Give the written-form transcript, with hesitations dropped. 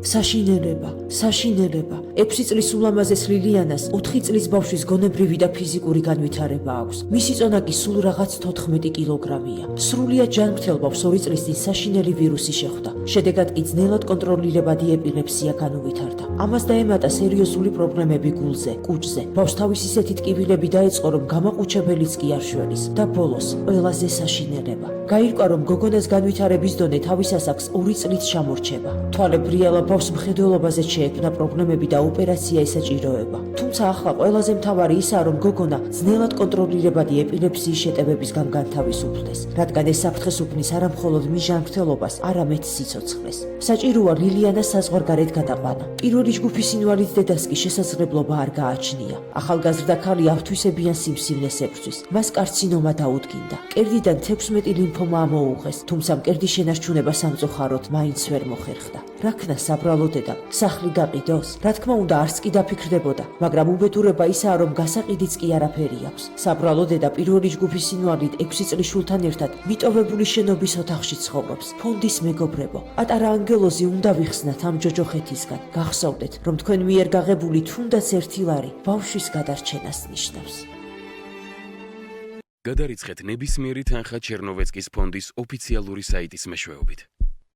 საშინელება. 6 წლის ულამაზეს ლილიანას 4 წლის ბავშვის გონებრივი და ფიზიკური განვითარება აქვს. მისი წონა კი სულ რაღაც 14 კილოგრამია. სრულიად ჯანმრთელ ბავშვს 2 წლის წინ საშინელი ვირუსი შეხვდა. შედეგად კი ძნელად კონტროლირებადი ეპილეფსია განუვითარდა. ამას დაემატა სერიოზული პრობლემები გულზე, კუჭზე. ბავშვს თავის ისეთი ტკივილები დაეწყო, რომ გამაყუჩებელიც კი არ შველის და ბოლოს ყველაზე საშინელება. გაირკვა, რომ გოგონას განვითარების დონე თავის ასაკს 2 წლით ჩამორჩება. თვალებრიალა ბავშვს მხედველობაზე შეექმნა პრობლემები და ოპერაცია ესაჭიროება. თუმცა ახლა ყველაზე მთავარი ისაა, რომ გოგონა ძნელად კონტროლირებადი ეპილეფსიის შეტევებისგან განთავისუფლდეს, რადგან ეს საფრთხეს უქმნის არა მხოლოდ მის ჯანმრთელობას, არამედ სიცოცხლეს. საჭიროა ლილიანას საზღვარგარეთ გადაყვანა. პირველი ჯგუფის ინვალიდ დედას კი შესაძლებლობა არ გააჩნია. ახალგაზრდა ქალი ავთვისებიან სიმსივნეს ებრძვის. მას კარცინომა დაუდგინდა. მკერდიდან 16 ლიმფომა ამოუღეს, თუმცა მკერდის შენარჩუნება სამწუხაროდ მაინც ვერ მოხერხდა. რა ქნა საბრალო დედამ, სახლი გაყიდოს? რა თქმა უნდა, არც კი დაფიქრდებოდა, მაგრამ უბედურება ისაა, რომ გასაყიდიც კი არაფერი აქვს. საბრალო დედა პირველი ჯგუფის ინვალიდ 6 წლის შულთან ერთად მიტოვებული შენობის ოთახში ცხოვრობს. ფონდის მეგობრებო, პატარა ანგელოზი უნდა ვიხსნათ ამ ჯოჯოხეთისგან. გახსოვდეთ, რომ თქვენ მიერ გაღებული თუნდაც ერთი ლარი ბავშვის გადარჩენას ნიშნავს. გადარიცხეთ ნებისმიერი თანხა ჩერნოვეცკის ფონდის ოფიციალური საიტის მეშვეობით.